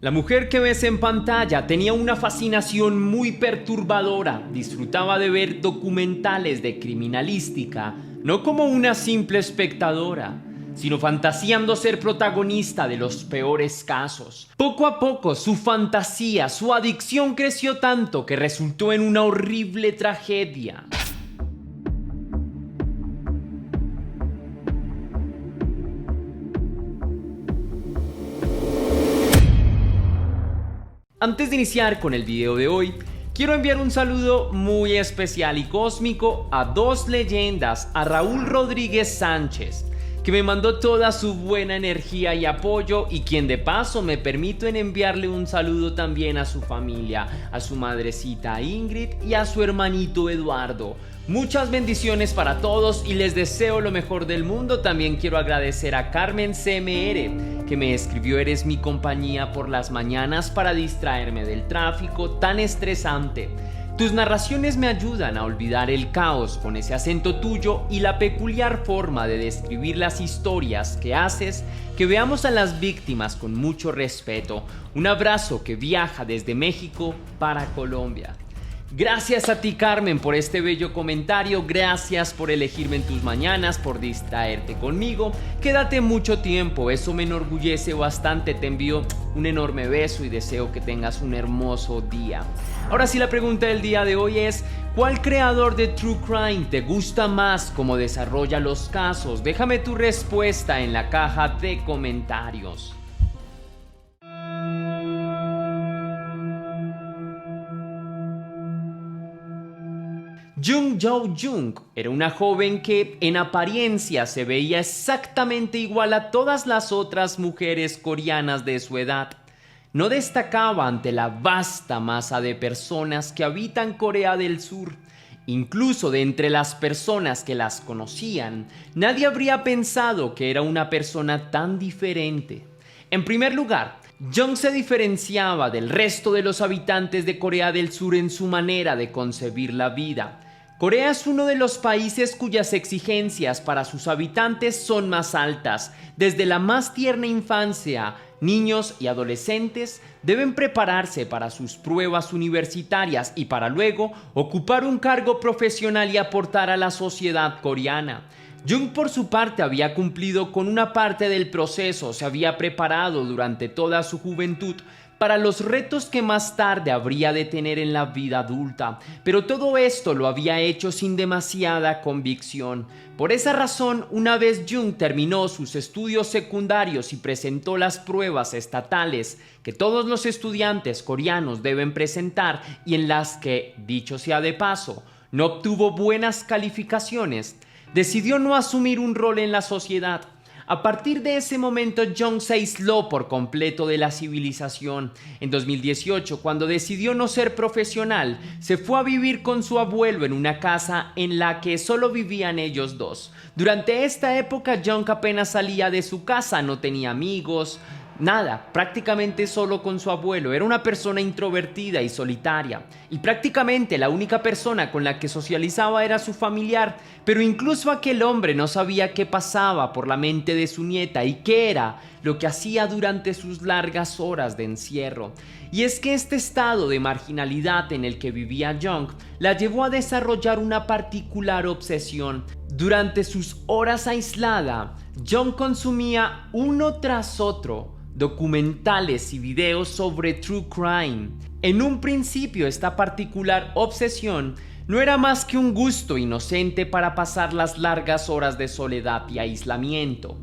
La mujer que ves en pantalla tenía una fascinación muy perturbadora. Disfrutaba de ver documentales de criminalística, no como una simple espectadora, sino fantaseando ser protagonista de los peores casos. Poco a poco su fantasía, su adicción creció tanto que resultó en una horrible tragedia. Antes de iniciar con el video de hoy, quiero enviar un saludo muy especial y cósmico a dos leyendas, a Raúl Rodríguez Sánchez, que me mandó toda su buena energía y apoyo, y quien de paso me permito en enviarle un saludo también a su familia, a su madrecita Ingrid y a su hermanito Eduardo. Muchas bendiciones para todos y les deseo lo mejor del mundo. También quiero agradecer a Carmen CMR, que me escribió: eres mi compañía por las mañanas para distraerme del tráfico tan estresante. Tus narraciones me ayudan a olvidar el caos con ese acento tuyo y la peculiar forma de describir las historias que haces que veamos a las víctimas con mucho respeto. Un abrazo que viaja desde México para Colombia. Gracias a ti, Carmen, por este bello comentario. Gracias por elegirme en tus mañanas, por distraerte conmigo. Quédate mucho tiempo, eso me enorgullece bastante. Te envío un enorme beso y deseo que tengas un hermoso día. Ahora sí, la pregunta del día de hoy es: ¿cuál creador de True Crime te gusta más cómo desarrolla los casos? Déjame tu respuesta en la caja de comentarios. Jung Jo-jung era una joven que en apariencia se veía exactamente igual a todas las otras mujeres coreanas de su edad. No destacaba ante la vasta masa de personas que habitan Corea del Sur. Incluso de entre las personas que las conocían, nadie habría pensado que era una persona tan diferente. En primer lugar, Jung se diferenciaba del resto de los habitantes de Corea del Sur en su manera de concebir la vida. Corea es uno de los países cuyas exigencias para sus habitantes son más altas. Desde la más tierna infancia, niños y adolescentes deben prepararse para sus pruebas universitarias y para luego ocupar un cargo profesional y aportar a la sociedad coreana. Jung, por su parte, había cumplido con una parte del proceso. Se había preparado durante toda su juventud para los retos que más tarde habría de tener en la vida adulta, pero todo esto lo había hecho sin demasiada convicción. Por esa razón, una vez Jung terminó sus estudios secundarios y presentó las pruebas estatales que todos los estudiantes coreanos deben presentar y en las que, dicho sea de paso, no obtuvo buenas calificaciones, decidió no asumir un rol en la sociedad. A partir de ese momento, Jung se aisló por completo de la civilización. En 2018, cuando decidió no ser profesional, se fue a vivir con su abuelo en una casa en la que solo vivían ellos dos. Durante esta época, Jung apenas salía de su casa, no tenía amigos, nada, prácticamente solo con su abuelo. Era una persona introvertida y solitaria, y prácticamente la única persona con la que socializaba era su familiar. Pero incluso aquel hombre no sabía qué pasaba por la mente de su nieta y qué era lo que hacía durante sus largas horas de encierro. Y es que este estado de marginalidad en el que vivía Jung la llevó a desarrollar una particular obsesión. Durante sus horas aislada, Jung consumía uno tras otro documentales y videos sobre True Crime. En un principio, esta particular obsesión no era más que un gusto inocente para pasar las largas horas de soledad y aislamiento.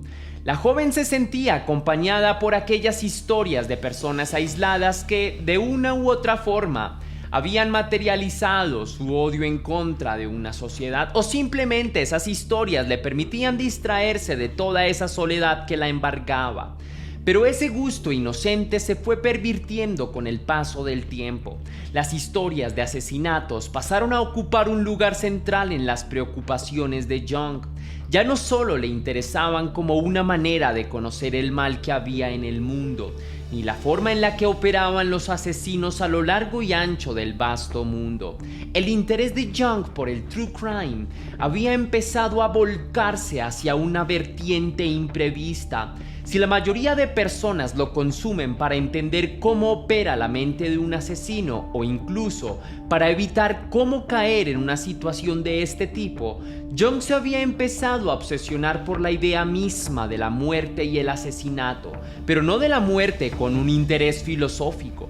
La joven se sentía acompañada por aquellas historias de personas aisladas que, de una u otra forma, habían materializado su odio en contra de una sociedad, o simplemente esas historias le permitían distraerse de toda esa soledad que la embargaba. Pero ese gusto inocente se fue pervirtiendo con el paso del tiempo. Las historias de asesinatos pasaron a ocupar un lugar central en las preocupaciones de Jung. Ya no solo le interesaban como una manera de conocer el mal que había en el mundo, ni la forma en la que operaban los asesinos a lo largo y ancho del vasto mundo. El interés de Jung por el True Crime había empezado a volcarse hacia una vertiente imprevista. Si la mayoría de personas lo consumen para entender cómo opera la mente de un asesino o incluso para evitar cómo caer en una situación de este tipo, Jung se había empezado a obsesionar por la idea misma de la muerte y el asesinato, pero no de la muerte con un interés filosófico.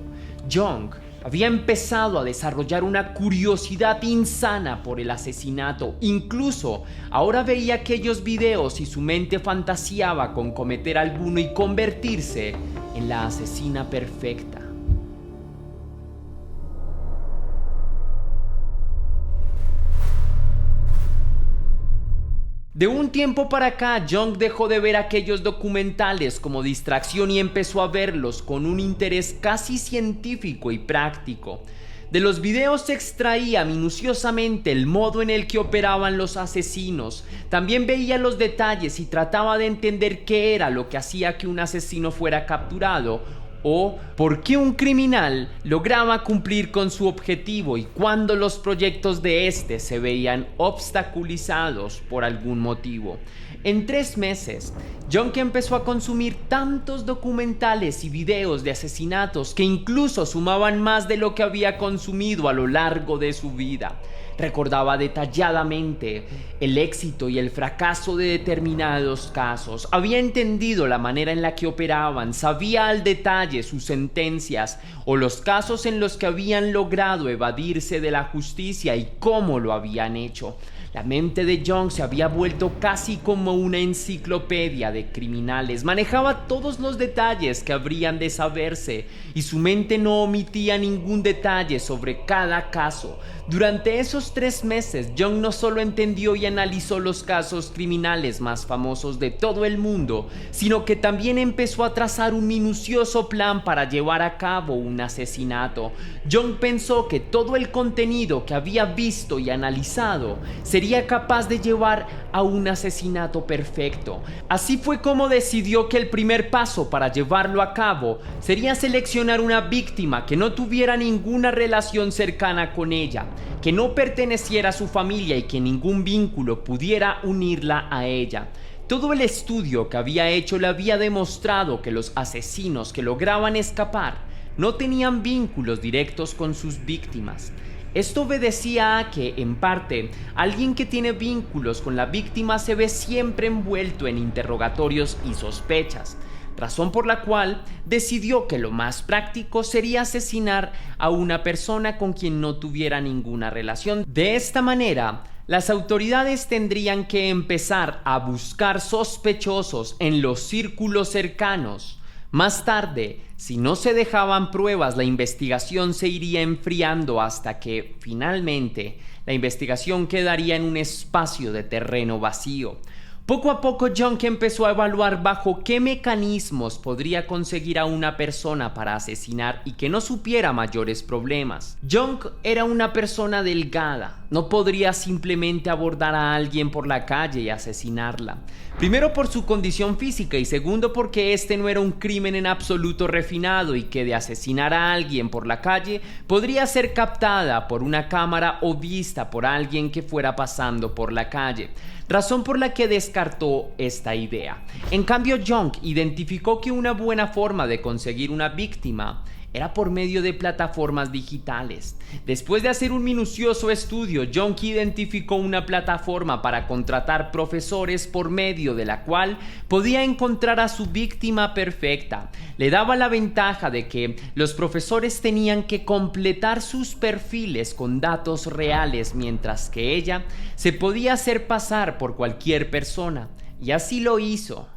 Jung había empezado a desarrollar una curiosidad insana por el asesinato. Incluso ahora veía aquellos videos y su mente fantaseaba con cometer alguno y convertirse en la asesina perfecta. De un tiempo para acá, Jung dejó de ver aquellos documentales como distracción y empezó a verlos con un interés casi científico y práctico. De los videos se extraía minuciosamente el modo en el que operaban los asesinos. También veía los detalles y trataba de entender qué era lo que hacía que un asesino fuera capturado o por qué un criminal lograba cumplir con su objetivo y cuando los proyectos de este se veían obstaculizados por algún motivo. En 3 meses, Jung empezó a consumir tantos documentales y videos de asesinatos que incluso sumaban más de lo que había consumido a lo largo de su vida. Recordaba detalladamente el éxito y el fracaso de determinados casos. Había entendido la manera en la que operaban, sabía al detalle sus sentencias o los casos en los que habían logrado evadirse de la justicia y cómo lo habían hecho. La mente de Jung se había vuelto casi como una enciclopedia de criminales. Manejaba todos los detalles que habrían de saberse y su mente no omitía ningún detalle sobre cada caso. Durante esos 3 meses, Jung no solo entendió y analizó los casos criminales más famosos de todo el mundo, sino que también empezó a trazar un minucioso plan para llevar a cabo un asesinato. Jung pensó que todo el contenido que había visto y analizado sería capaz de llevar a un asesinato perfecto. Así fue como decidió que el primer paso para llevarlo a cabo sería seleccionar una víctima que no tuviera ninguna relación cercana con ella, que no perteneciera a su familia y que ningún vínculo pudiera unirla a ella. Todo el estudio que había hecho le había demostrado que los asesinos que lograban escapar no tenían vínculos directos con sus víctimas. Esto obedecía a que, en parte, alguien que tiene vínculos con la víctima se ve siempre envuelto en interrogatorios y sospechas, razón por la cual decidió que lo más práctico sería asesinar a una persona con quien no tuviera ninguna relación. De esta manera, las autoridades tendrían que empezar a buscar sospechosos en los círculos cercanos. Más tarde, si no se dejaban pruebas, la investigación se iría enfriando hasta que, finalmente, la investigación quedaría en un espacio de terreno vacío. Poco a poco, Jung empezó a evaluar bajo qué mecanismos podría conseguir a una persona para asesinar y que no supiera mayores problemas. Jung era una persona delgada, no podría simplemente abordar a alguien por la calle y asesinarla. Primero por su condición física y segundo porque este no era un crimen en absoluto refinado y que de asesinar a alguien por la calle podría ser captada por una cámara o vista por alguien que fuera pasando por la calle. Razón por la que descartó esta idea. En cambio, Jung identificó que una buena forma de conseguir una víctima era por medio de plataformas digitales. Después de hacer un minucioso estudio, Jung identificó una plataforma para contratar profesores por medio de la cual podía encontrar a su víctima perfecta. Le daba la ventaja de que los profesores tenían que completar sus perfiles con datos reales, mientras que ella se podía hacer pasar por cualquier persona. Y así lo hizo.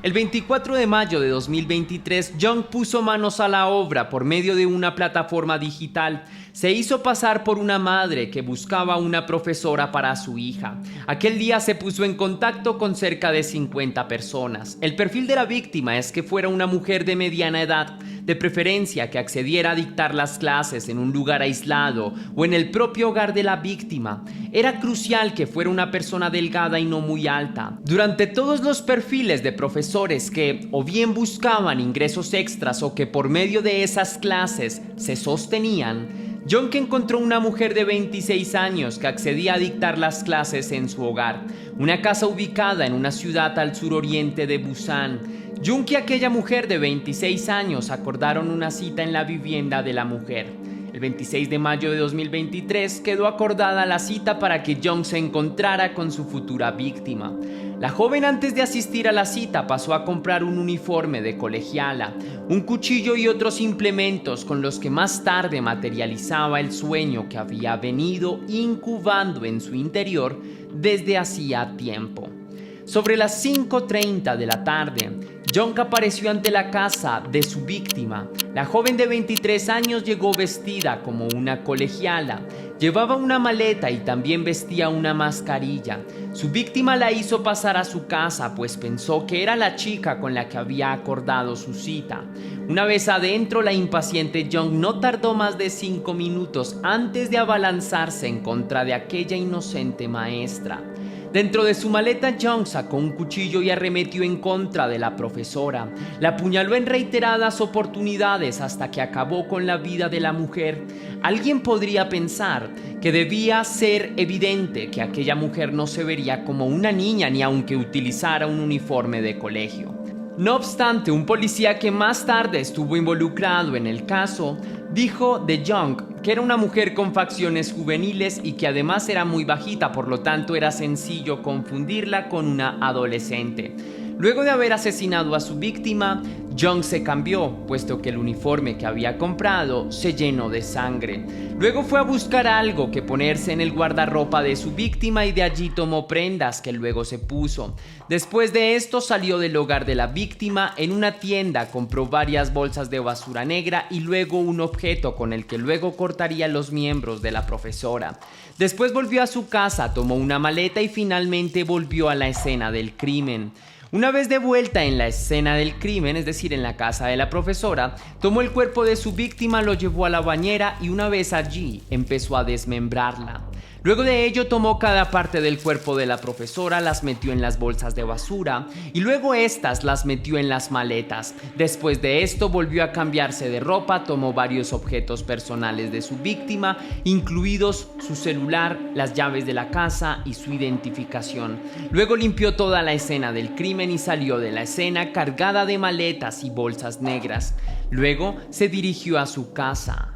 El 24 de mayo de 2023, Jung puso manos a la obra por medio de una plataforma digital. Se hizo pasar por una madre que buscaba una profesora para su hija. Aquel día se puso en contacto con cerca de 50 personas. El perfil de la víctima es que fuera una mujer de mediana edad, de preferencia que accediera a dictar las clases en un lugar aislado o en el propio hogar de la víctima. Era crucial que fuera una persona delgada y no muy alta. Durante todos los perfiles de profesores que o bien buscaban ingresos extras o que por medio de esas clases se sostenían, Jung encontró una mujer de 26 años que accedía a dictar las clases en su hogar, una casa ubicada en una ciudad al suroriente de Busan. Jung y aquella mujer de 26 años acordaron una cita en la vivienda de la mujer. El 26 de mayo de 2023 quedó acordada la cita para que Jung se encontrara con su futura víctima. La joven, antes de asistir a la cita, pasó a comprar un uniforme de colegiala, un cuchillo y otros implementos con los que más tarde materializaba el sueño que había venido incubando en su interior desde hacía tiempo. Sobre las 5:30 de la tarde, Jung apareció ante la casa de su víctima. La joven de 23 años llegó vestida como una colegiala. Llevaba una maleta y también vestía una mascarilla. Su víctima la hizo pasar a su casa, pues pensó que era la chica con la que había acordado su cita. Una vez adentro, la impaciente Jung no tardó más de 5 minutos antes de abalanzarse en contra de aquella inocente maestra. Dentro de su maleta, Jung sacó un cuchillo y arremetió en contra de la profesora. La apuñaló en reiteradas oportunidades hasta que acabó con la vida de la mujer. Alguien podría pensar que debía ser evidente que aquella mujer no se vería como una niña ni aunque utilizara un uniforme de colegio. No obstante, un policía que más tarde estuvo involucrado en el caso dijo de Jung que era una mujer con facciones juveniles y que además era muy bajita, por lo tanto era sencillo confundirla con una adolescente. Luego de haber asesinado a su víctima, Jung se cambió, puesto que el uniforme que había comprado se llenó de sangre. Luego fue a buscar algo que ponerse en el guardarropa de su víctima y de allí tomó prendas que luego se puso. Después de esto salió del hogar de la víctima, en una tienda compró varias bolsas de basura negra y luego un objeto con el que luego cortaría los miembros de la profesora. Después volvió a su casa, tomó una maleta y finalmente volvió a la escena del crimen. Una vez de vuelta en la escena del crimen, es decir, en la casa de la profesora, tomó el cuerpo de su víctima, lo llevó a la bañera y una vez allí empezó a desmembrarla. Luego de ello tomó cada parte del cuerpo de la profesora, las metió en las bolsas de basura y luego estas las metió en las maletas. Después de esto volvió a cambiarse de ropa, tomó varios objetos personales de su víctima, incluidos su celular, las llaves de la casa y su identificación. Luego limpió toda la escena del crimen y salió de la escena cargada de maletas y bolsas negras. Luego se dirigió a su casa.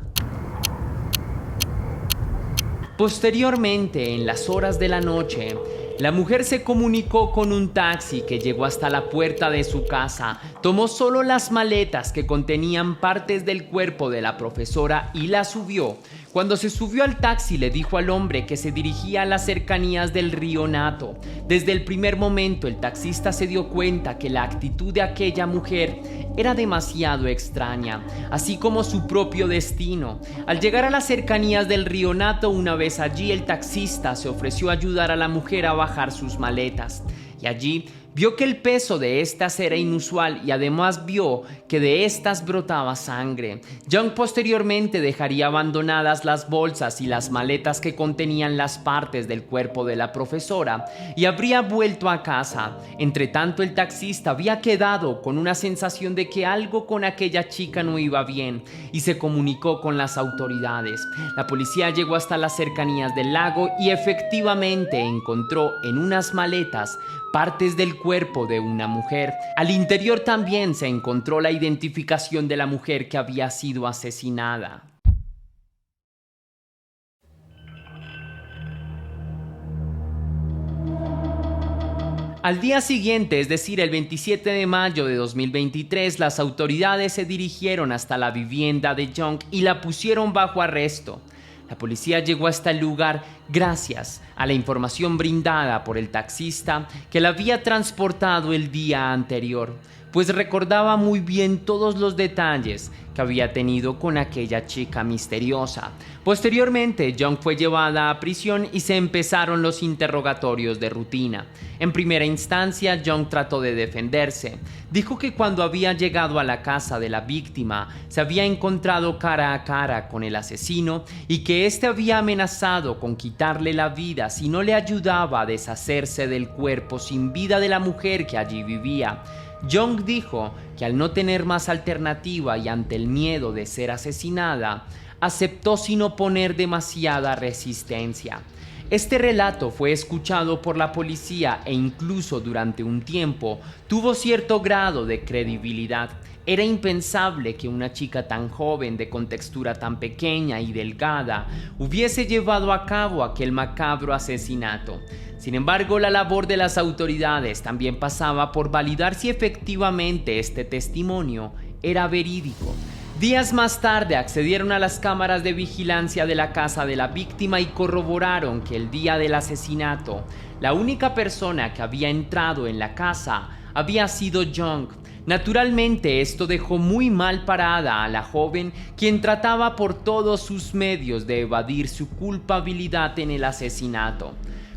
Posteriormente, en las horas de la noche, la mujer se comunicó con un taxi que llegó hasta la puerta de su casa, tomó solo las maletas que contenían partes del cuerpo de la profesora y la subió. Cuando se subió al taxi le dijo al hombre que se dirigía a las cercanías del río Nato. Desde el primer momento el taxista se dio cuenta que la actitud de aquella mujer era demasiado extraña, así como su propio destino. Al llegar a las cercanías del río Nato, una vez allí, el taxista se ofreció a ayudar a la mujer a bajar sus maletas. Y allí vio que el peso de estas era inusual y además vio que de estas brotaba sangre. Jung posteriormente dejaría abandonadas las bolsas y las maletas que contenían las partes del cuerpo de la profesora y habría vuelto a casa. Entre tanto, el taxista había quedado con una sensación de que algo con aquella chica no iba bien y se comunicó con las autoridades. La policía llegó hasta las cercanías del lago y efectivamente encontró en unas maletas partes del cuerpo de una mujer. Al interior también se encontró la identificación de la mujer que había sido asesinada. Al día siguiente, es decir, el 27 de mayo de 2023, las autoridades se dirigieron hasta la vivienda de Jung y la pusieron bajo arresto. La policía llegó hasta el lugar gracias a la información brindada por el taxista que la había transportado el día anterior, pues recordaba muy bien todos los detalles que había tenido con aquella chica misteriosa. Posteriormente, Jung fue llevada a prisión y se empezaron los interrogatorios de rutina. En primera instancia, Jung trató de defenderse. Dijo que cuando había llegado a la casa de la víctima, se había encontrado cara a cara con el asesino y que éste había amenazado con quitarle la vida si no le ayudaba a deshacerse del cuerpo sin vida de la mujer que allí vivía. Jung dijo que al no tener más alternativa y ante el miedo de ser asesinada, aceptó sin oponer demasiada resistencia. Este relato fue escuchado por la policía e incluso durante un tiempo tuvo cierto grado de credibilidad. Era impensable que una chica tan joven, de contextura tan pequeña y delgada, hubiese llevado a cabo aquel macabro asesinato. Sin embargo, la labor de las autoridades también pasaba por validar si efectivamente este testimonio era verídico. Días más tarde accedieron a las cámaras de vigilancia de la casa de la víctima y corroboraron que el día del asesinato, la única persona que había entrado en la casa había sido Young. Naturalmente, esto dejó muy mal parada a la joven, quien trataba por todos sus medios de evadir su culpabilidad en el asesinato.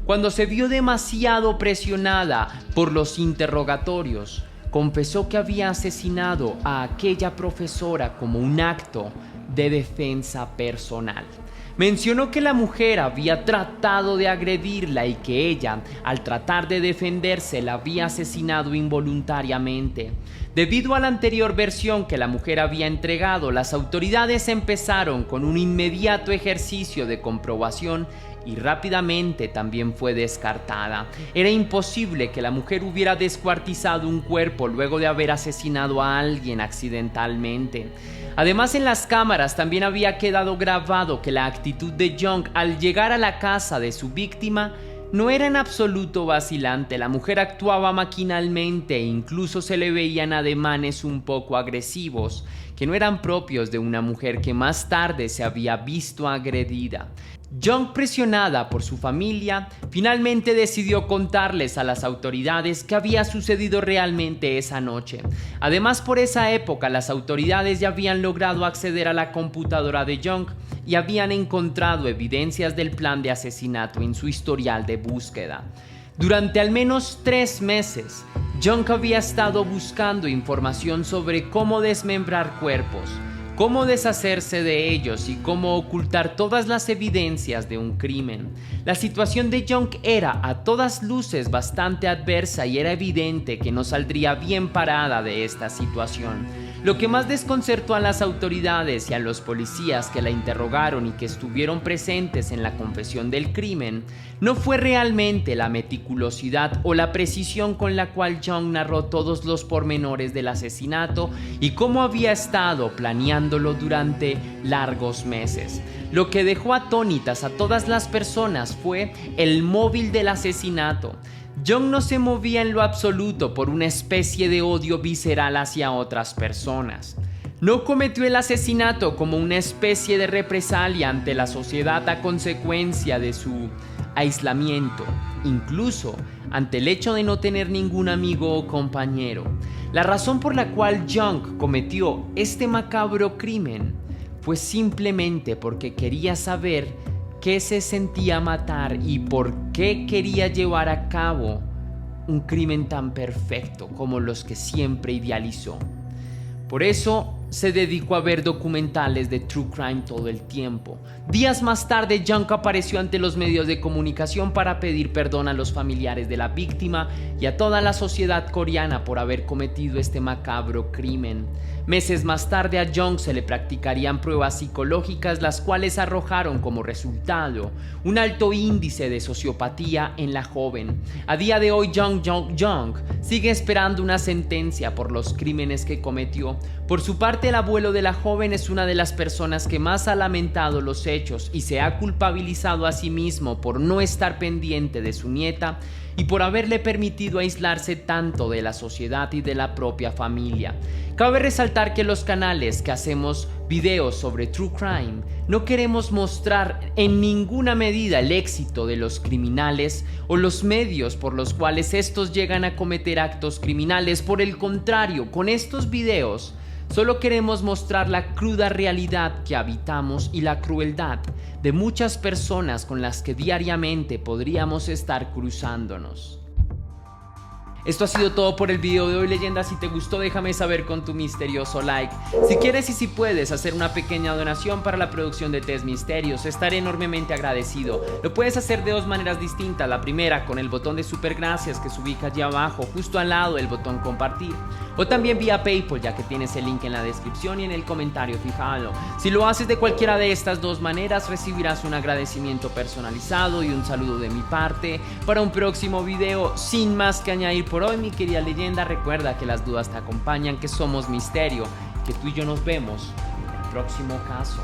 Cuando se vio demasiado presionada por los interrogatorios, confesó que había asesinado a aquella profesora como un acto de defensa personal. Mencionó que la mujer había tratado de agredirla y que ella, al tratar de defenderse, la había asesinado involuntariamente. Debido a la anterior versión que la mujer había entregado, las autoridades empezaron con un inmediato ejercicio de comprobación y rápidamente también fue descartada. Era imposible que la mujer hubiera descuartizado un cuerpo luego de haber asesinado a alguien accidentalmente. Además, en las cámaras también había quedado grabado que la actitud de Young al llegar a la casa de su víctima no era en absoluto vacilante. La mujer actuaba maquinalmente e incluso se le veían ademanes un poco agresivos que no eran propios de una mujer que más tarde se había visto agredida. Young, presionada por su familia, finalmente decidió contarles a las autoridades qué había sucedido realmente esa noche. Además, por esa época, las autoridades ya habían logrado acceder a la computadora de Young y habían encontrado evidencias del plan de asesinato en su historial de búsqueda. Durante al menos 3 meses, Young había estado buscando información sobre cómo desmembrar cuerpos, cómo deshacerse de ellos y cómo ocultar todas las evidencias de un crimen. La situación de Young era a todas luces bastante adversa y era evidente que no saldría bien parada de esta situación. Lo que más desconcertó a las autoridades y a los policías que la interrogaron y que estuvieron presentes en la confesión del crimen no fue realmente la meticulosidad o la precisión con la cual Young narró todos los pormenores del asesinato y cómo había estado planeándolo durante largos meses. Lo que dejó atónitas a todas las personas fue el móvil del asesinato. Young no se movía en lo absoluto por una especie de odio visceral hacia otras personas. No cometió el asesinato como una especie de represalia ante la sociedad a consecuencia de su aislamiento, incluso ante el hecho de no tener ningún amigo o compañero. La razón por la cual Young cometió este macabro crimen fue simplemente porque quería saber qué se sentía matar y por qué quería llevar a cabo un crimen tan perfecto como los que siempre idealizó. Por eso se dedicó a ver documentales de True Crime todo el tiempo. Días más tarde, Young apareció ante los medios de comunicación para pedir perdón a los familiares de la víctima y a toda la sociedad coreana por haber cometido este macabro crimen. Meses más tarde, a Young se le practicarían pruebas psicológicas, las cuales arrojaron como resultado un alto índice de sociopatía en la joven. A día de hoy, Young sigue esperando una sentencia por los crímenes que cometió. Por su parte, el abuelo de la joven es una de las personas que más ha lamentado los hechos y se ha culpabilizado a sí mismo por no estar pendiente de su nieta y por haberle permitido aislarse tanto de la sociedad y de la propia familia. Cabe resaltar que los canales que hacemos videos sobre True Crime no queremos mostrar en ninguna medida el éxito de los criminales o los medios por los cuales estos llegan a cometer actos criminales. Por el contrario, con estos videos solo queremos mostrar la cruda realidad que habitamos y la crueldad de muchas personas con las que diariamente podríamos estar cruzándonos. Esto ha sido todo por el video de hoy, leyenda. Si te gustó, déjame saber con tu misterioso like. Si quieres y si puedes hacer una pequeña donación para la producción de Test Misterios, estaré enormemente agradecido. Lo puedes hacer de 2 maneras distintas. La primera, con el botón de super gracias que se ubica allí abajo, justo al lado del botón compartir. o también vía PayPal, ya que tienes el link en la descripción y en el comentario fijado. Si lo haces de cualquiera de estas dos maneras, recibirás un agradecimiento personalizado y un saludo de mi parte para un próximo video. Sin más que añadir por hoy, mi querida leyenda, recuerda que las dudas te acompañan, que somos misterio, que tú y yo nos vemos en el próximo caso.